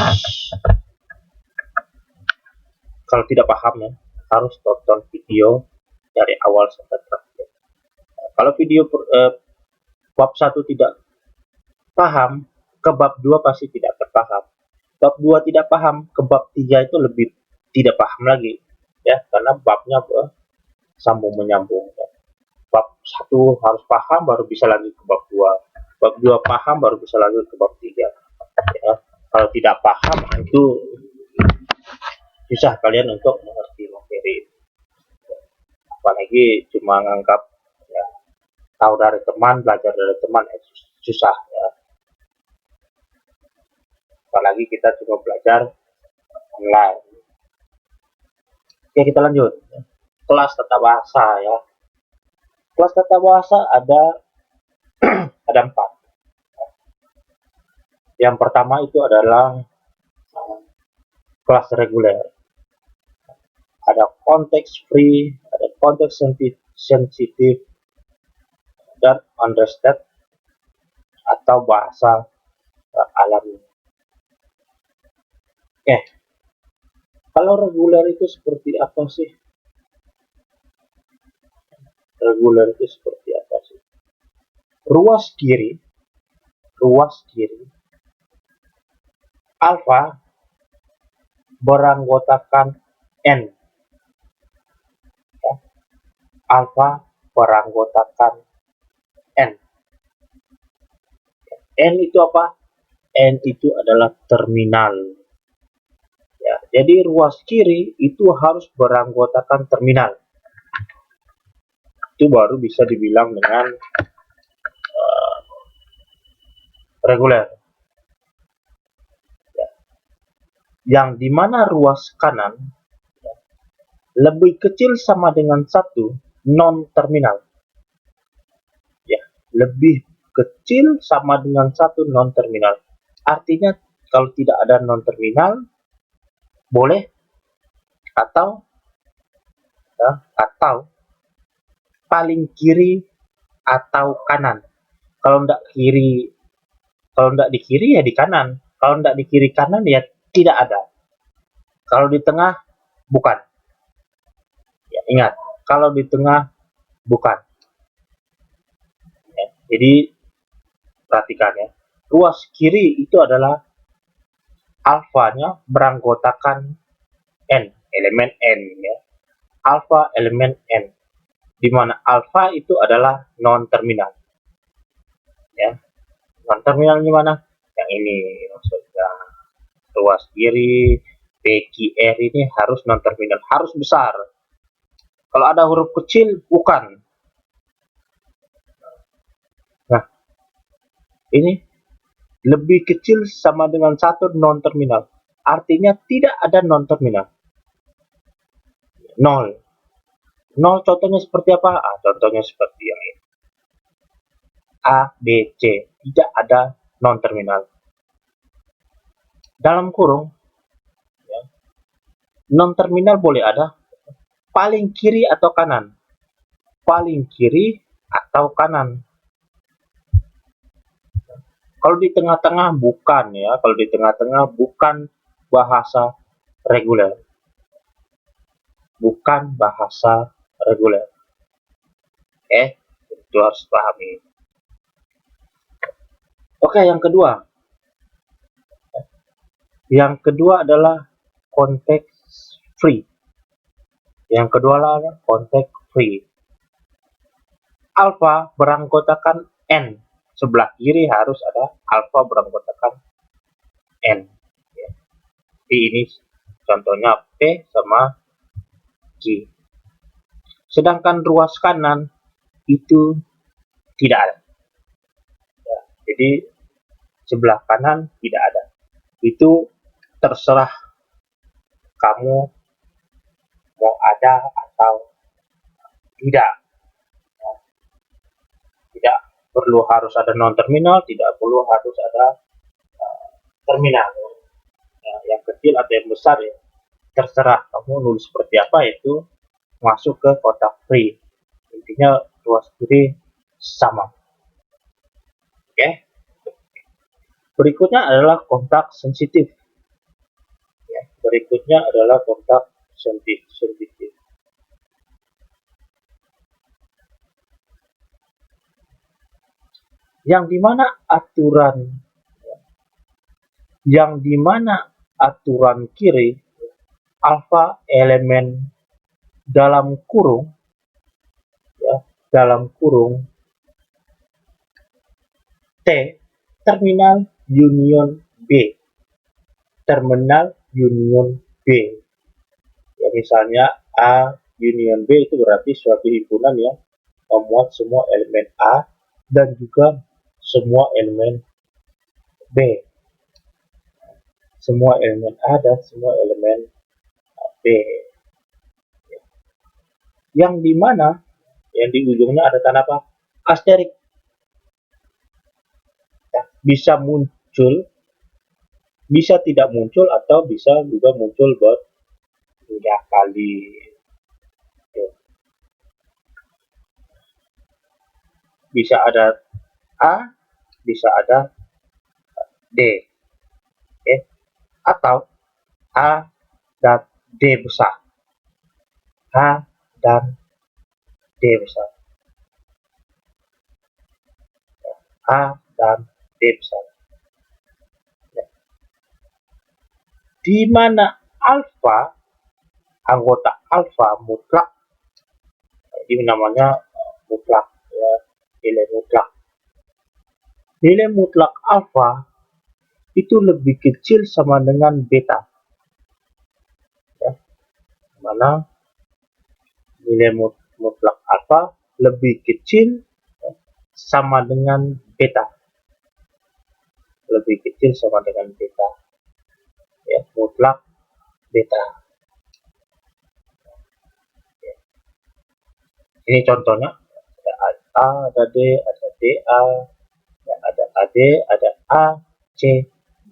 kalau tidak paham ya, harus tonton video dari awal sampai terakhir. Kalau video bab 1 tidak paham, ke bab 2 pasti tidak terpaham. Bab 2 tidak paham, ke bab 3 itu lebih tidak paham lagi, ya, karena babnya sambung menyambung. Ya. Bab 1 harus paham baru bisa lagi ke bab 2. Bab 2 paham baru bisa lagi ke bab 3. Ya. Kalau tidak paham itu susah kalian untuk mengerti materi. Apalagi cuma nganggap ya, tahu dari teman, belajar dari teman, susah ya. Apalagi kita cuma belajar online. Oke, kita lanjut. Kelas tata bahasa ya. Kelas tata bahasa ada ada 4. Yang pertama itu adalah kelas reguler. Ada konteks free, ada konteks sensitif, dan understand atau bahasa alami. Kalau reguler itu seperti apa sih? Reguler itu seperti apa sih? Ruas kiri, alfa beranggotakan N. Ya. Alfa beranggotakan N. N itu apa? N itu adalah terminal. Ya, jadi ruas kiri itu harus beranggotakan terminal. Itu baru bisa dibilang dengan reguler. Ya. Yang dimana ruas kanan ya, lebih kecil sama dengan 1 non-terminal. Ya, lebih kecil sama dengan 1 non-terminal. Artinya kalau tidak ada non-terminal boleh atau paling kiri atau kanan. Kalau tidak di kiri ya di kanan. Kalau tidak di kiri kanan ya tidak ada. Kalau di tengah bukan. Ya, ingat, kalau di tengah bukan. Ya, jadi perhatikan ya. Ruas kiri itu adalah alfanya beranggotakan N, elemen N ya. Alfa elemen N. Di mana alfa itu adalah non-terminal. Ya. Non-terminal di mana? Yang ini maksudnya ruas kiri PQR ini harus non-terminal, harus besar. Kalau ada huruf kecil bukan. Nah, ini lebih kecil sama dengan 1 non-terminal. Artinya tidak ada non-terminal. 0. 0 contohnya seperti apa? Contohnya seperti yang ini. A, B, C. Tidak ada non-terminal. Dalam kurung, ya, non-terminal boleh ada paling kiri atau kanan. Paling kiri atau kanan. Kalau di tengah-tengah bukan ya. Kalau di tengah-tengah bukan bahasa reguler. Bukan bahasa reguler. Itu harus pahami. Oke, yang kedua. Yang kedua adalah konteks free. Yang kedua adalah konteks free. Alfa beranggotakan N. Sebelah kiri harus ada alfa beranggotakan N. Ya. Jadi ini contohnya P sama Q. Sedangkan ruas kanan itu tidak ada. Ya, jadi sebelah kanan tidak ada. Itu terserah kamu mau ada atau tidak. Ya, tidak perlu harus ada non terminal, tidak perlu harus ada terminal. Ya, yang kecil atau yang besar ya terserah kamu nulis seperti apa, itu masuk ke kotak free. Intinya ruas kiri sama. Oke. Berikutnya adalah kontak sensitif. Ya, berikutnya adalah kontak sensitif. Yang dimana aturan kiri alfa elemen dalam kurung, ya, dalam kurung T terminal union B, terminal union B. Ya, misalnya A union B itu berarti suatu himpunan yang memuat semua elemen A dan juga semua elemen B. Semua elemen A dan semua elemen B. Yang dimana yang di ujungnya ada tanda apa? Asterik. Ya, bisa muncul, bisa tidak muncul, atau bisa juga muncul tiga kali. Ya. Bisa ada A, bisa ada D. Okay. Atau A dan D besar. A dan D besar. A dan D besar. Ya. Di mana alfa, anggota alfa mutlak, ini namanya mutlak, ya, nilai mutlak. Nilai mutlak alfa itu lebih kecil sama dengan beta. Ya. Mana nilai mutlak alfa lebih kecil sama dengan beta, lebih kecil sama dengan beta, ya, mutlak beta. Ya. Ini contohnya ada A, ada D, ada DA, ya, ada AD, ada A, C, D.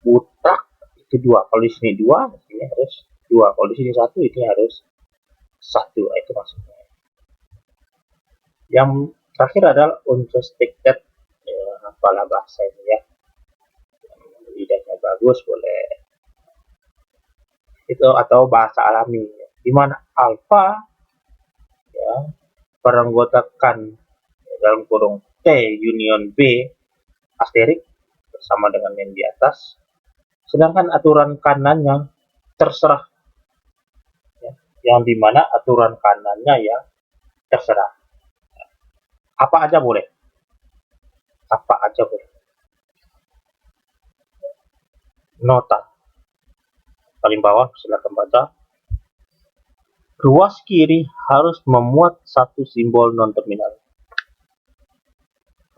Mutlak itu dua. Kalau di sini dua, di sini harus dua. Kalau di sini satu, ini harus satu. Itu maksudnya. Yang terakhir adalah unrestricted, ya, apalah bahasa ini ya, lidahnya bagus boleh itu, atau bahasa alami, ya. Dimana alfa, ya, beranggotakan, ya, dalam kurung T union B asterik bersama dengan yang di atas, sedangkan aturan kanannya terserah, ya, yang dimana aturan kanannya ya terserah, apa aja boleh, apa aja boleh. Nota paling bawah silakan baca. Ruas kiri harus memuat satu simbol non-terminal.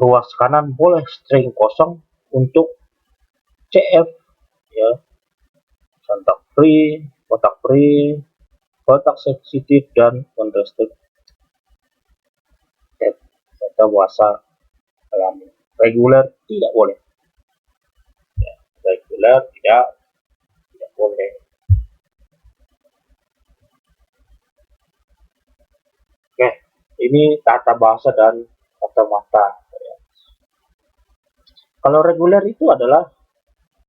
Ruas kanan boleh string kosong untuk CF, ya, kontak free, kotak sensitif, dan unrestricted atau bahasa alami. Reguler tidak boleh. Ya, reguler tidak boleh. Oke, ini tata bahasa dan otomata. Kalau reguler itu adalah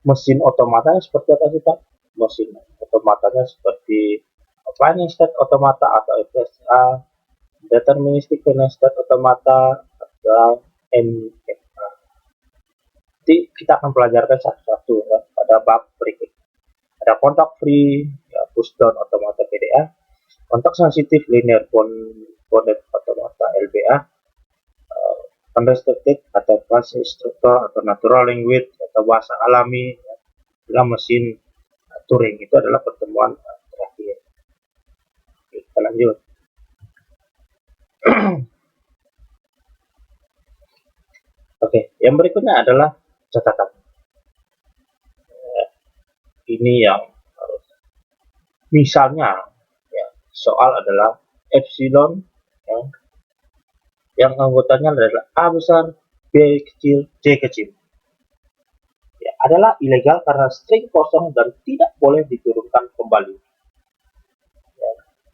mesin otomatanya seperti apa sih Pak? Mesin otomatanya seperti finite state automata atau FSA, deterministic finite state automata atau NFA. Nanti kita akan pelajarkan satu-satu ya, pada bab berikut. Ada kontak free, ya, push down automata PDA, kontak sensitif linear bonded automata LBA, unrestricted atau classic structure atau natural language atau bahasa alami, ya, dalam mesin Turing. Itu adalah pertemuan terakhir. Oke, kita lanjut. Oke, yang berikutnya adalah catatan. Ini yang harus Misalnya, ya, soal adalah epsilon, ya, yang anggotanya adalah A besar, B kecil, C kecil. Ya, adalah ilegal karena string kosong dan tidak boleh diturunkan kembali.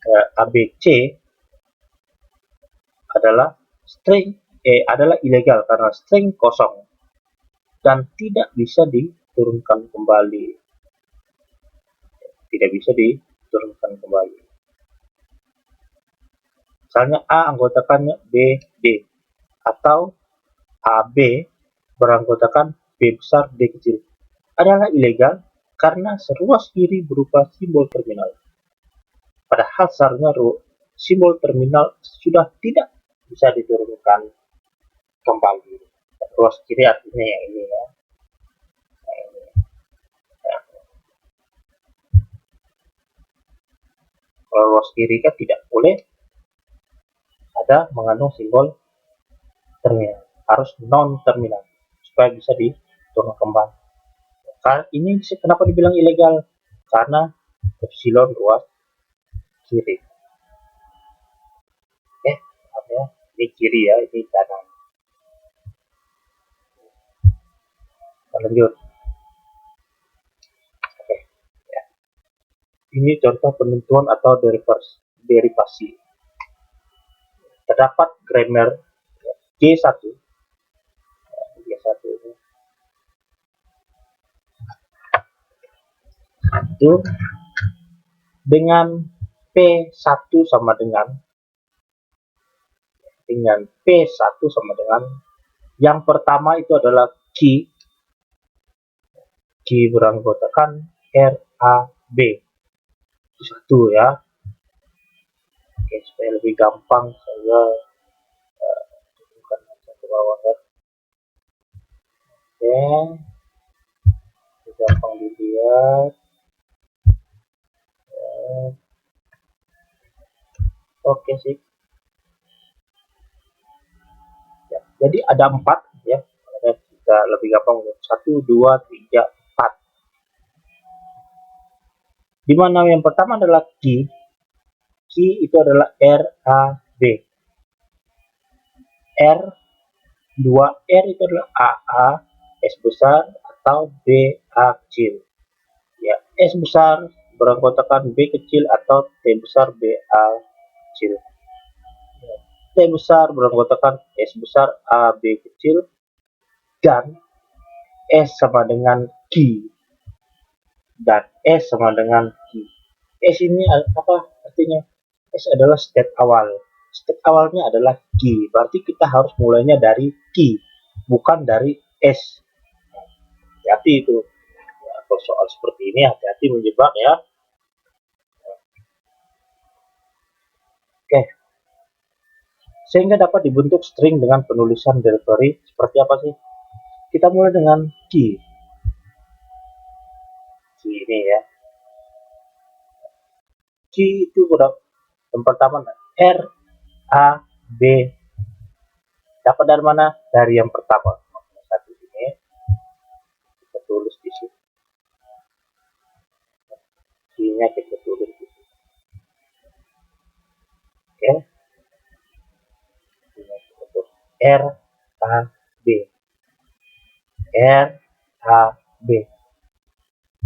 Ya, ABC adalah adalah ilegal karena string kosong dan tidak bisa diturunkan kembali. Tidak bisa diturunkan kembali. Misalnya A anggotakannya B, D, atau AB beranggotakan B besar, D kecil, adalah ilegal karena seruas kiri berupa simbol terminal. Padahal seharusnya simbol terminal sudah tidak bisa diturunkan kembali. Ruas kiri artinya yang ini ya. Kalau ruas kiri kan tidak boleh ada mengandung simbol terminal, harus non terminal supaya bisa diturunkan kembali. Karena ini kenapa dibilang ilegal? Karena epsilon ruas kiri. Ya, ini kiri ya, ini kanan. Lanjut. Oke. Ya. Ini contoh penentuan atau derivasi. Terdapat grammar G1 itu dengan P1 sama dengan P1 sama dengan yang pertama itu adalah Q beranggotakan RAB. Itu satu ya. Oke, supaya lebih gampang saya tunjukkan ke bawah ya. Oke, gampang dilihat. Oke sih. Ya, jadi ada 4 ya. Kita lebih gampang 1, 2, 3, 4. Dimana yang pertama adalah Q itu adalah RAB. R 2R itu adalah AA, S besar atau BA kecil. Ya, S besar beranggotakan B kecil atau T besar BA kecil. Ya, T besar beranggotakan S besar AB kecil dan S sama dengan Q dan S sama dengan Q. S ini apa artinya? S adalah state awal. State awalnya adalah Q. Berarti kita harus mulainya dari Q, bukan dari S. Hati-hati itu. Ya, kalau soal seperti ini hati-hati menjebak ya. Oke. Sehingga dapat dibentuk string dengan penulisan delivery seperti apa sih? Kita mulai dengan Q. Q ini ya. Q itu yang pertama R A B. Dapat dari mana? Dari yang pertama. Satu ini kita tulis di sini. Q-nya kita tulis di sini. Oke. R A B. R A B.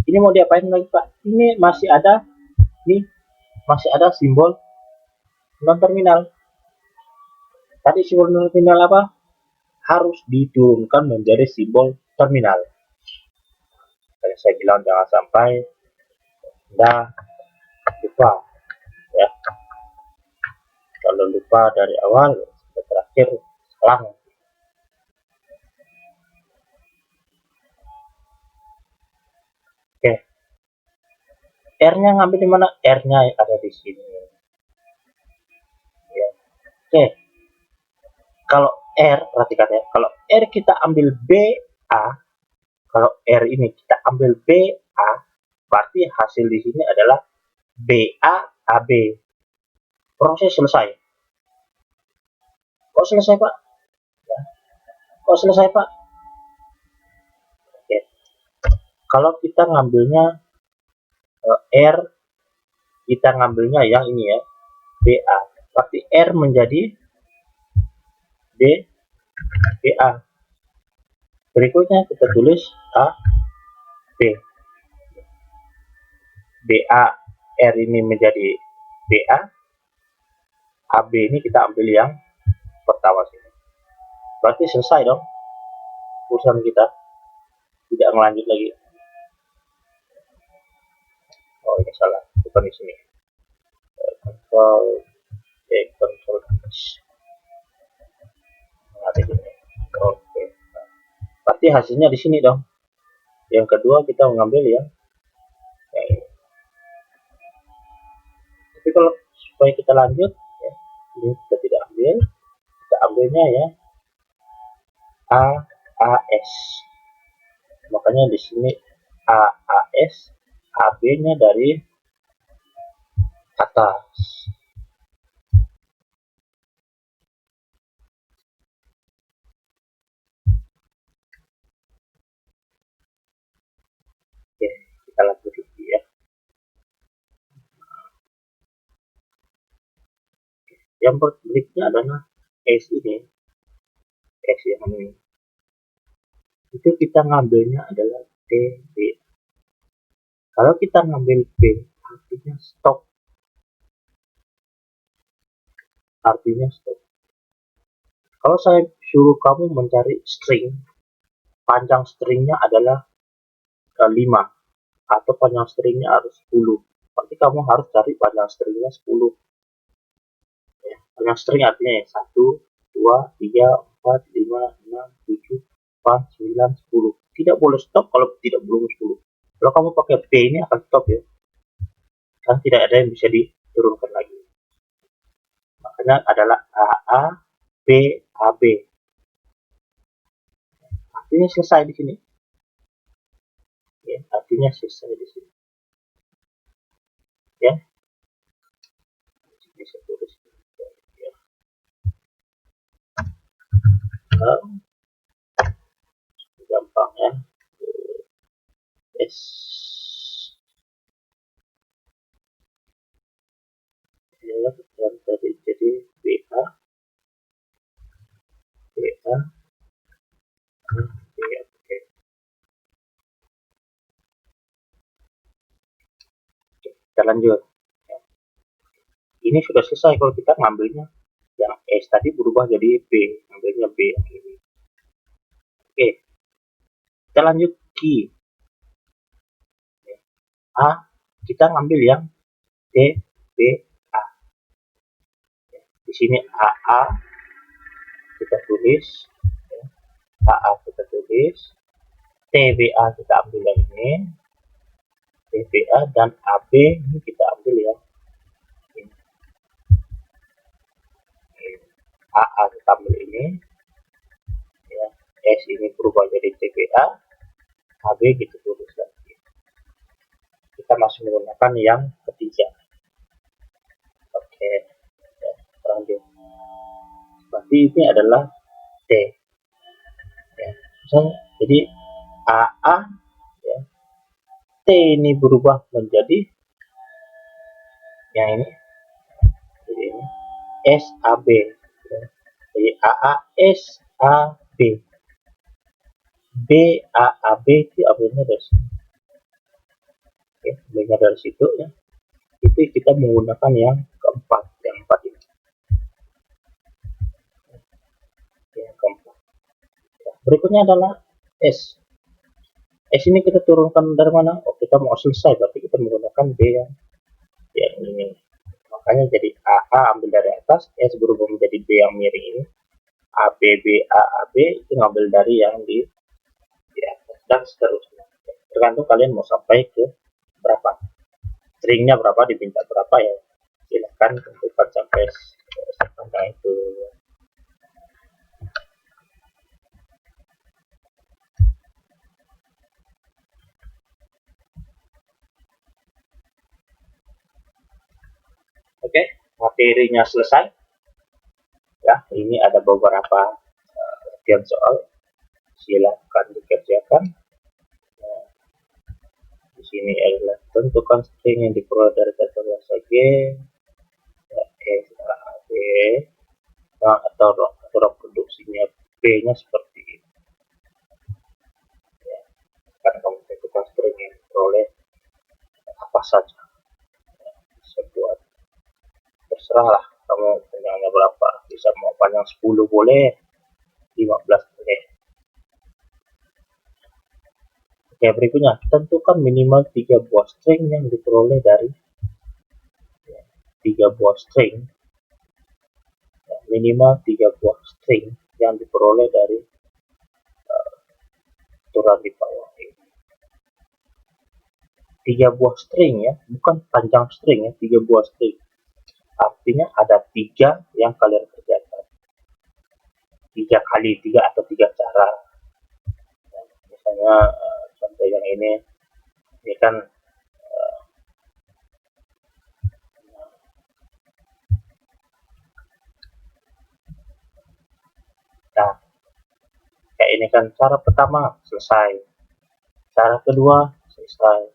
Ini mau diapain lagi Pak? Ini masih ada simbol non terminal. Tadi simbol non terminal apa? Harus diturunkan menjadi simbol terminal. Tadi saya bilang jangan sampai Anda lupa ya. Kalau lupa dari awal sampai terakhir salah. Oke. R-nya ngambil di mana? R-nya ada di sini. Ya. Oke. Kalau R, perhatikan ya. Kalau R kita ambil BA, kalau R ini kita ambil BA, berarti hasil di sini adalah BA AB. Proses selesai. Kok selesai Pak? Ya. Kok selesai Pak? Oke. Kalau kita ngambilnya R kita ngambilnya yang ini ya, BA. Berarti R menjadi BA. Berikutnya kita tulis AB. BA R ini menjadi BA. AB ini kita ambil yang pertama sini. Berarti selesai dong urusan kita, tidak melanjut lagi. Oh ini salah, bukan di sini. Control nah, di sini. Oke. Berarti hasilnya di sini dong. Yang kedua kita mengambil yang ini. Tapi kalau supaya kita lanjut ya, ini kita tidak ambil, kita ambilnya ya AAS. Makanya di sini AAS, AB-nya dari atas. Oke, kita lanjut lagi ya. Yang berikutnya adalah S ini, S yang ini. Itu kita ngambilnya adalah TB. Kalau kita ngambil B, artinya stop. Artinya stop. Kalau saya suruh kamu mencari string, panjang stringnya adalah 5 atau panjang stringnya harus 10. Berarti kamu harus cari panjang stringnya 10. Ya, panjang string artinya ya 1, 2, 3, 4, 5, 6, 7, 8, 9, 10. Tidak boleh stop kalau tidak belum 10. Kalau kamu pakai B ini akan stop ya. Kan tidak ada yang bisa diturunkan lagi. Makanya adalah AA, B, AB. Artinya selesai di sini. Ya, artinya selesai di sini. Ya. Bisa tulis. Ya. Gampang ya. S. Dan tadi jadi BA, BA, oke. Kita lanjut. Ini sudah selesai kalau kita ngambilnya yang S tadi berubah jadi B, ngambilnya B yang ini. Oke, kita lanjut key. A, kita ngambil yang D, B, A. Di sini AA kita tulis, AA kita tulis, TBA kita ambil yang ini, TBA dan AB ini kita ambil yang ini. AA kita ambil ini, ya, S ini berubah jadi TBA, AB kita tulis lagi. Kita masih menggunakan yang ketiga. Oke, ya, lanjut. Berarti ini adalah T. Ya, jadi AA, ya, T ini berubah menjadi yang ini, jadi ini SAB. Ya. Jadi AA SAB, BAAB itu ambilnya dari sini. Oke, ambilnya dari situ ya. Itu kita menggunakan yang keempat, yang 4 ini. Yang keempat. Ya. Berikutnya adalah S. S ini kita turunkan dari mana? Oh, kita mau selesai, berarti kita menggunakan B yang ini. Makanya jadi AA ambil dari atas, S berubah menjadi B yang miring ini. ABB, AAB itu ngambil dari yang di atas dan seterusnya. Tergantung kalian mau sampai ke berapa. Stringnya berapa, diminta berapa ya. Silahkan tentukan sampai sepanjang itu. Oke, materinya selesai. Ya, ini ada beberapa latihan soal. Silakan dikerjakan. Di sini adalah Tentukan string yang diperoleh dari tata bahasa G, ya, B, nah, atau aturan produksinya B-nya seperti ini. Ya, karena kamu tentukan string yang diperoleh apa saja. Ya, bisa buat terserah lah kamu panjangnya berapa, bisa mau panjang 10 boleh, 15 boleh. Oke, berikutnya tentukan minimal 3 buah string yang diperoleh dari 3 buah string, ya, minimal 3 buah string yang diperoleh dari aturan di bawah ini. 3 buah string ya, bukan panjang string ya, 3 buah string. Artinya ada 3 yang kalian kerjakan. 3 kali 3 atau 3 cara. Ya, misalnya contoh yang ini kan nah, kayak ini kan cara pertama selesai, cara kedua selesai,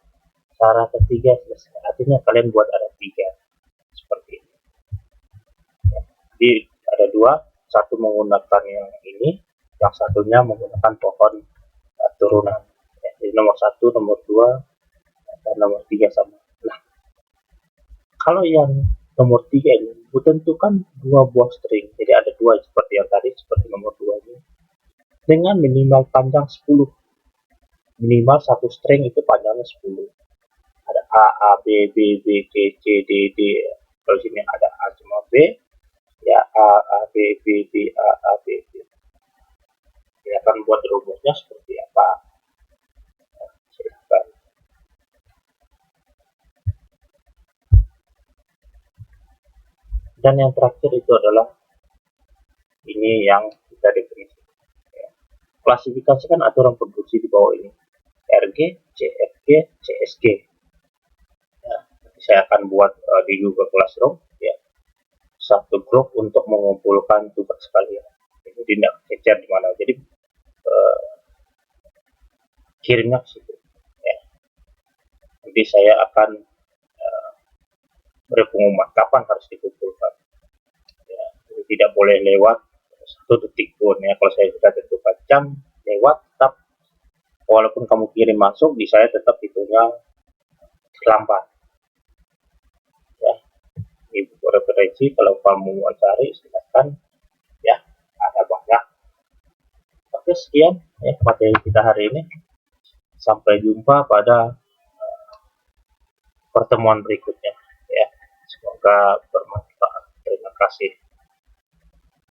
cara ketiga selesai. Artinya kalian buat ada 3 seperti ini. Ya, jadi ada 2, satu menggunakan yang ini, yang satunya menggunakan pohon turunan. Ya, jadi nomor 1, nomor 2, dan nomor 3 sama. Nah, kalau yang nomor 3 ini tentukan 2 buah string. Jadi ada 2 seperti yang tadi, seperti nomor 2 ini. Dengan minimal panjang 10. Minimal satu string itu panjangnya 10. Ada A, A, B, B, B, C, C, D, D. Kalau sini ada A cuma B, ya A, A, B, B, B, A, A, B, B. Ini akan buat rumusnya seperti apa? Silahkan. Dan yang terakhir itu adalah ini yang kita definisi. Ya. Klasifikasikan aturan produksi di bawah ini. RG, CFG, CSG. Ya, saya akan buat di Google Classroom ya, satu grup untuk mengumpulkan tugas kalian. Jadi tidak cecer di mana. Jadi kirimnya ke situ. Ya. Nanti saya akan beri pengumuman kapan harus dikumpulkan. Ya, jadi tidak boleh lewat 1 detik pun ya. Kalau saya sudah tentukan jam lewat, tetap walaupun kamu kirim masuk, di saya tetap hitungnya terlambat. Ya, ini referensi kalau kamu mau cari silakan ya, ada banyak. Oke, sekian ya materi kita hari ini. Sampai jumpa pada pertemuan berikutnya ya. Semoga bermanfaat. Terima kasih.